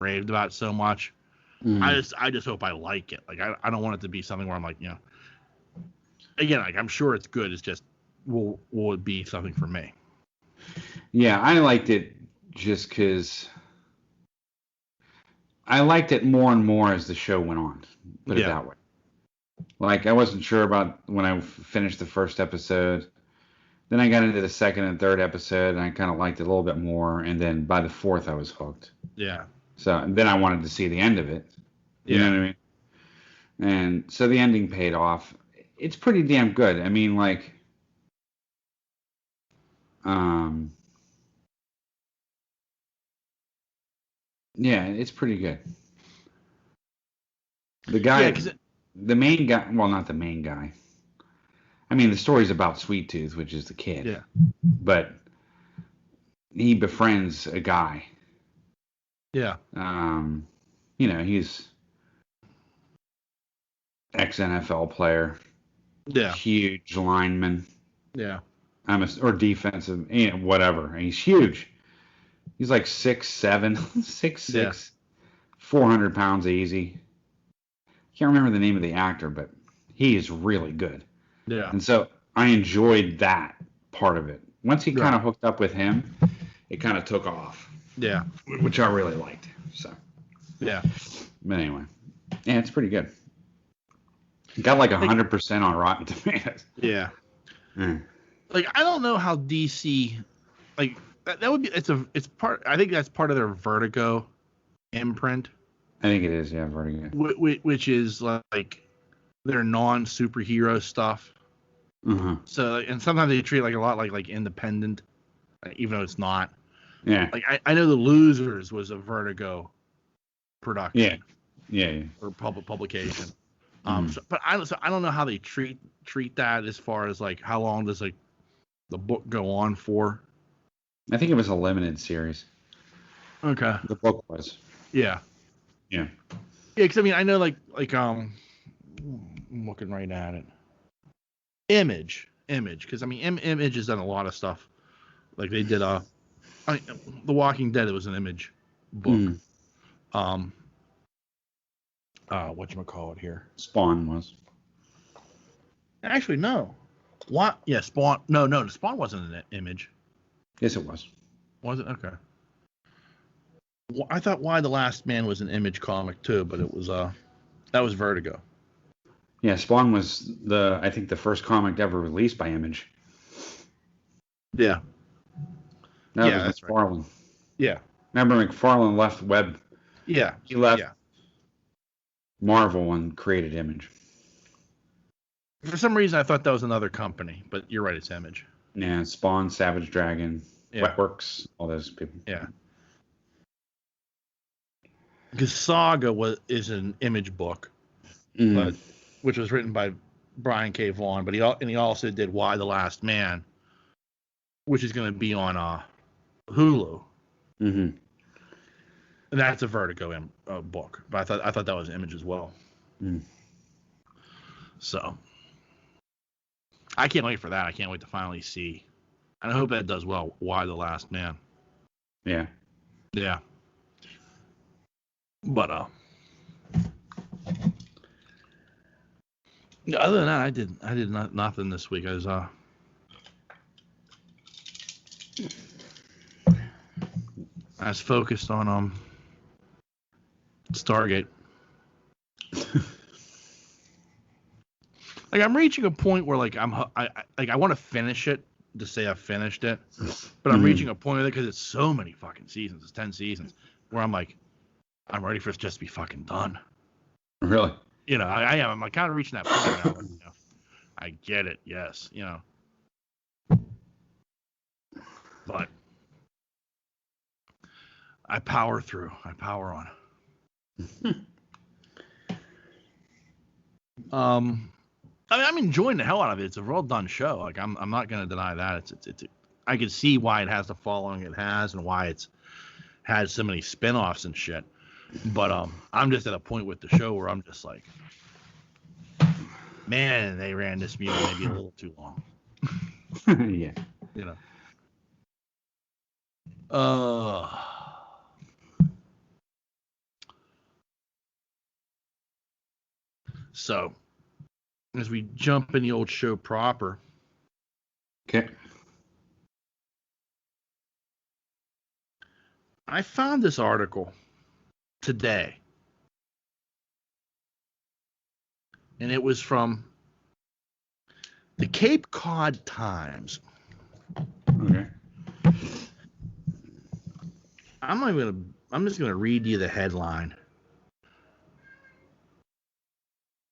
raved about so much. Mm. I just hope I like it. Like I don't want it to be something where I'm like, again, like I'm sure it's good. It's just will it be something for me? Yeah, I liked it just because I liked it more and more as the show went on. Put it Yeah. that way. Like I wasn't sure about when I finished the first episode. Then I got into the second and third episode, and I kind of liked it a little bit more. And then by the fourth, I was hooked. Yeah. So then I wanted to see the end of it. You know Yeah. what I mean? And so the ending paid off. It's pretty damn good. I mean, like, um, yeah, it's pretty good. The Yeah. guy, the main guy, well, not the main guy. I mean, the story's about Sweet Tooth, which is the kid, Yeah. but he befriends a guy. Yeah. He's ex NFL player, Yeah. huge lineman. Yeah. Or defensive, whatever. And he's huge. He's like 6'7", 6'6", Yeah. 400 pounds easy. Can't remember the name of the actor, but he is really good. Yeah. And so I enjoyed that part of it. Once he kind of hooked up with him, it kind of took off. Yeah. Which I really liked. So. Yeah. But anyway, yeah, it's pretty good. It got like 100% on Rotten Tomatoes. Yeah. Like I don't know how DC, like that would be. It's part. I think that's part of their Vertigo imprint. I think it is, yeah, Vertigo. Which is like their non-superhero stuff. Uh-huh. So, and sometimes they treat it like a lot like independent, even though it's not. Yeah. Like I know The Losers was a Vertigo production. Yeah. Or publication. But I don't know how they treat that as far as like how long does like the book go on for. I think it was a limited series. Okay. The book was. Yeah. Yeah. Yeah, because I mean I know like I'm looking right at it. Image, because I mean Image has done a lot of stuff. Like they did The Walking Dead. It was an Image book. Whatchamacallit here? Spawn was. Actually, no. What? Yeah, Spawn. No, the Spawn wasn't an Image. Yes, it was. Was it? Okay. Well, I thought Why the Last Man was an Image comic too, but it was that was Vertigo. Yeah, Spawn was I think the first comic ever released by Image. Yeah. That was McFarlane. Right. Yeah. Remember McFarlane left Web? Yeah. He left Marvel and created Image. For some reason, I thought that was another company, but you're right, it's Image. Yeah, Spawn, Savage Dragon, Wetworks, all those people. Yeah. Because Saga is an Image book, but which was written by Brian K. Vaughan, but he also did Why the Last Man, which is going to be on Hulu. Mm-hmm. And that's a Vertigo book, but I thought that was Image as well. So I can't wait for that. I can't wait to finally see. And I hope that does well. Why the Last Man? Yeah. Yeah. But other than that, I did nothing this week. I was focused on Stargate. Like I'm reaching a point where like I want to finish it to say I've finished it, but I'm reaching a point with it because it's so many fucking seasons. It's 10 seasons where I'm like, I'm ready for it just to be fucking done. Really? I am. I'm like kind of reaching that point now. I get it. Yes. But I power through. I power on. I mean, I'm enjoying the hell out of it. It's a well done show. Like I'm not going to deny that. It's I can see why it has the following it has and why it's had so many spin-offs and shit. But I'm just at a point with the show where I'm just like, man, they ran this movie maybe a little too long. Yeah. So, as we jump in the old show proper. Okay. I found this article today. And it was from the Cape Cod Times. Okay. I'm just gonna read you the headline.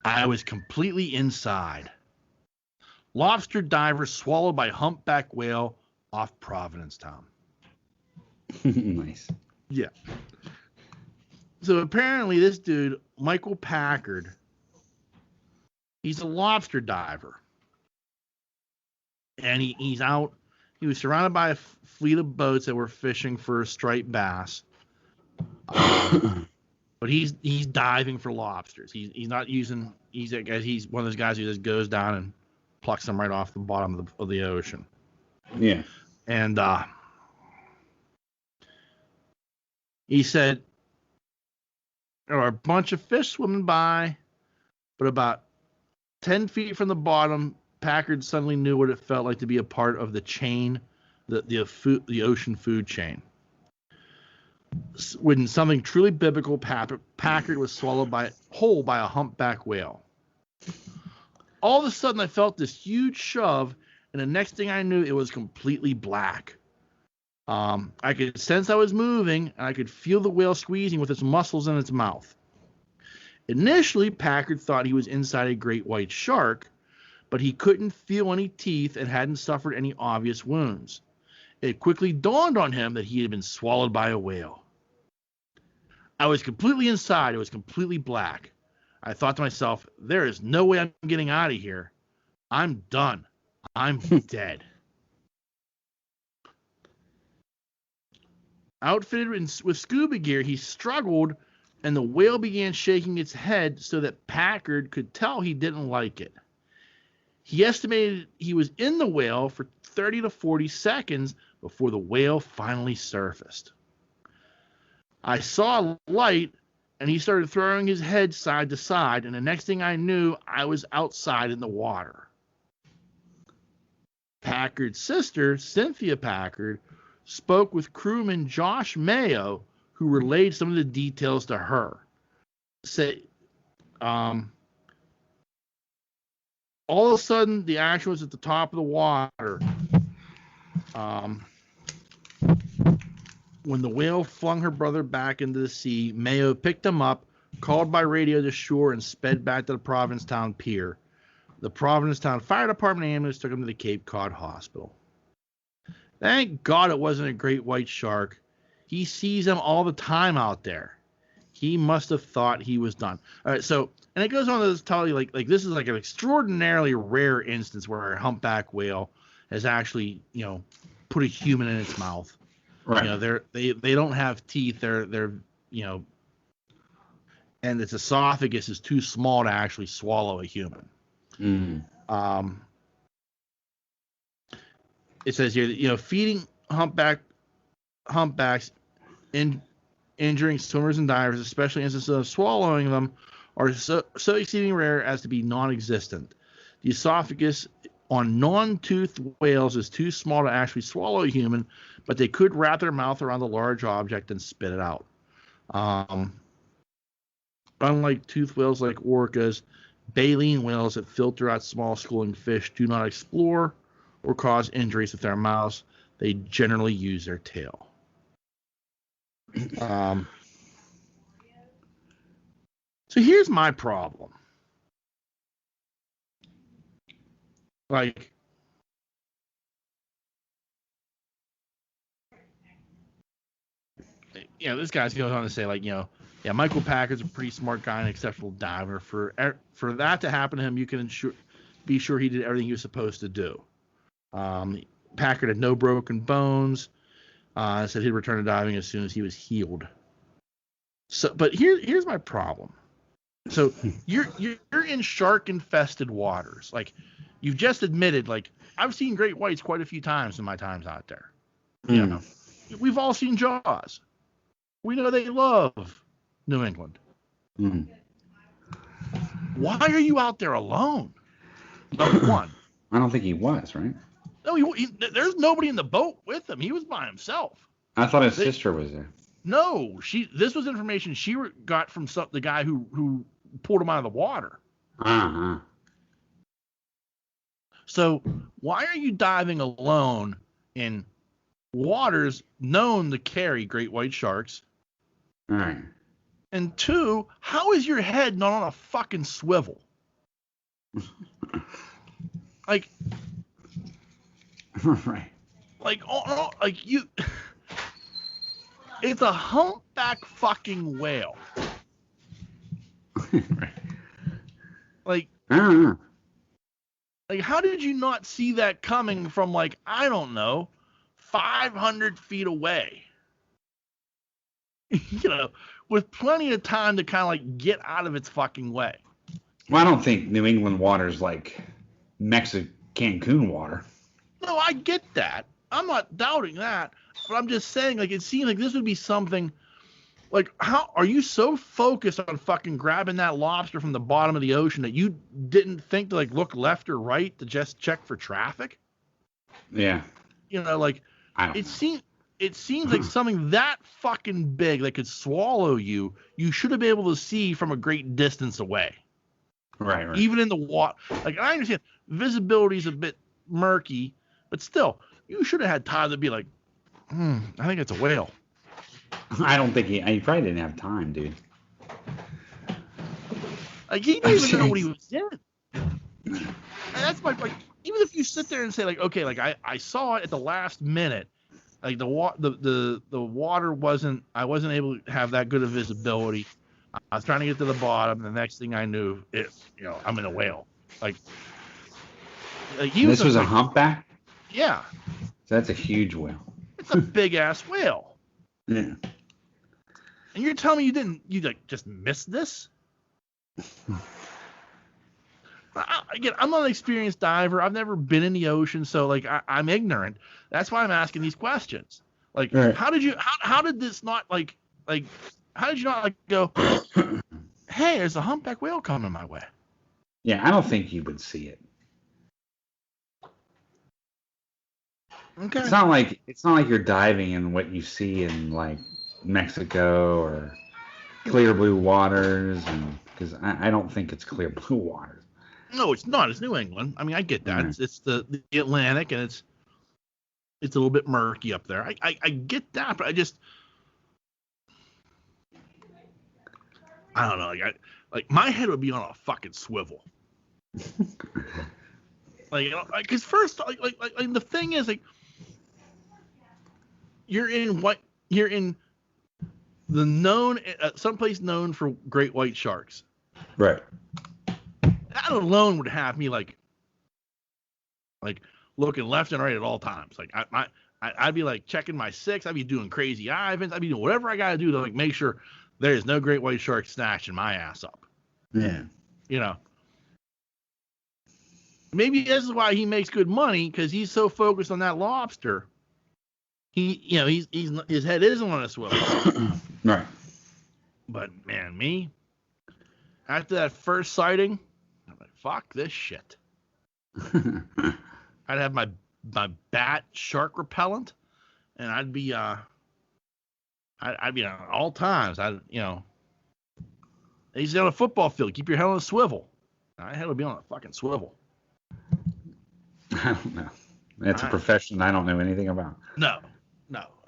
I was completely inside. Lobster diver swallowed by humpback whale off Providencetown. Nice. Yeah. So apparently this dude, Michael Packard, he's a lobster diver. And he's out. He was surrounded by a fleet of boats that were fishing for striped bass. But he's diving for lobsters. He's not using. He's one of those guys who just goes down and plucks them right off the bottom of the ocean. Yeah. And he said there are a bunch of fish swimming by, but about 10 feet from the bottom, Packard suddenly knew what it felt like to be a part of the chain, the ocean food chain. When something truly biblical, Packard was swallowed whole by a humpback whale. All of a sudden, I felt this huge shove, and the next thing I knew, it was completely black. I could sense I was moving, and I could feel the whale squeezing with its muscles in its mouth. Initially, Packard thought he was inside a great white shark, but he couldn't feel any teeth and hadn't suffered any obvious wounds. It quickly dawned on him that he had been swallowed by a whale. I was completely inside. It was completely black. I thought to myself, there is no way I'm getting out of here. I'm done. I'm dead. Outfitted with scuba gear, he struggled, and the whale began shaking its head so that Packard could tell he didn't like it. He estimated he was in the whale for 30 to 40 seconds before the whale finally surfaced. I saw a light, and he started throwing his head side to side, and the next thing I knew, I was outside in the water. Packard's sister, Cynthia Packard, spoke with crewman Josh Mayo, who relayed some of the details to her. All of a sudden, the action was at the top of the water. When the whale flung her brother back into the sea, Mayo picked him up, called by radio to shore, and sped back to the Provincetown pier. The Provincetown Fire Department ambulance took him to the Cape Cod Hospital. Thank God it wasn't a great white shark. He sees them all the time out there. He must have thought he was done. All right, so, and it goes on to tell you, like this is like an extraordinarily rare instance where a humpback whale has actually, put a human in its mouth. Right. They don't have teeth. They're and its esophagus is too small to actually swallow a human. Mm. It says here, feeding humpbacks, injuring swimmers and divers, especially instances of swallowing them, are so exceedingly rare as to be non-existent. The esophagus on non-toothed whales is too small to actually swallow a human, but they could wrap their mouth around the large object and spit it out. Unlike toothed whales like orcas, baleen whales that filter out small schooling fish do not explore or cause injuries with their mouths. They generally use their tail. So here's my problem. This guy goes on to say, Michael Packard's a pretty smart guy and exceptional diver. For that to happen to him, you can be sure he did everything he was supposed to do. Packard had no broken bones. Said he'd return to diving as soon as he was healed. So, but here's my problem. So you're in shark-infested waters. You've just admitted, I've seen great whites quite a few times in my times out there. We've all seen Jaws. We know they love New England. Why are you out there alone? Number one. I don't think he was, right? No, there's nobody in the boat with him. He was by himself. I thought his sister was there. No, this was information she got from the guy who pulled him out of the water. Uh-huh. So why are you diving alone in waters known to carry great white sharks? All right. And two, how is your head not on a fucking swivel? Like, right. Like, like you, it's a humpback fucking whale. Right. Like, I don't know. Like, how did you not see that coming from, like, I don't know, 500 feet away? You know, with plenty of time to kind of, like, get out of its fucking way. Well, I don't think New England water's like Cancun water. No, I get that. I'm not doubting that. But I'm just saying, like, it seemed like this would be something, like, how are you so focused on fucking grabbing that lobster from the bottom of the ocean that you didn't think to, like, look left or right to just check for traffic? Yeah. You know, like, it seems like something that fucking big that could swallow you should have been able to see from a great distance away. Right. Even in the water. Like, I understand visibility is a bit murky, but still, you should have had time to be like, I think it's a whale. I don't think he probably didn't have time, dude. Like, he didn't even know what he was in. And that's my, like, even if you sit there and say, like, okay, like, I saw it at the last minute, like, the water wasn't, I wasn't able to have that good of visibility. I was trying to get to the bottom, and the next thing I knew, I'm in a whale. Like this was a humpback? Yeah. So that's a huge whale. It's a big-ass whale. Yeah. And you're telling me you like just missed this? Again, I'm not an experienced diver. I've never been in the ocean, so like I'm ignorant. That's why I'm asking these questions. Like, right. How did this not like how did you not like go, hey, there's a humpback whale coming my way? Yeah, I don't think you would see it. Okay. It's not like you're diving in what you see in like Mexico or clear blue waters, and because I don't think it's clear blue waters. No, it's not. It's New England. I mean, I get that. Mm-hmm. It's the Atlantic, and it's a little bit murky up there. I get that, but I don't know. Like my head would be on a fucking swivel. Like, because first, like the thing is, like, you're in the known, someplace known for great white sharks. Right. That alone would have me like looking left and right at all times. Like I'd be like checking my six. I'd be doing crazy Ivans. I'd be doing whatever I got to do to like make sure there's no great white shark snatching my ass up. Yeah. You know. Maybe this is why he makes good money, because he's so focused on that lobster. He's his head isn't on a swivel. Right. But man, me, after that first sighting, I'm like, fuck this shit. I'd have my bat shark repellent, and I'd be on all times. They say on a football field, keep your head on a swivel. My head would be on a fucking swivel. I don't know. It's a profession I don't know anything about. No.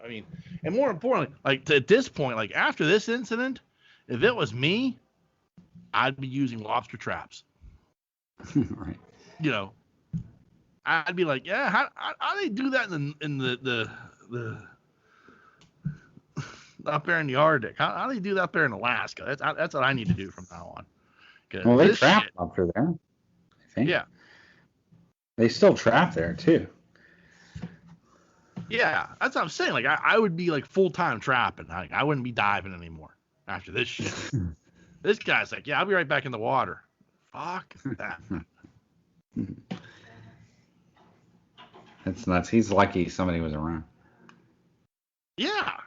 I mean, and more importantly, like at this point, like after this incident, if it was me, I'd be using lobster traps. Right. You know, I'd be like, yeah, how do they do that in the up there in the Arctic? How do they do that up there in Alaska? That's what I need to do from now on. Well, they trap up there, I think. Yeah. They still trap there too. Yeah, that's what I'm saying. Like I would be like full-time trapping. I wouldn't be diving anymore after this shit. This guy's like, yeah, I'll be right back in the water. Fuck that. That's nuts. He's lucky somebody was around. Yeah,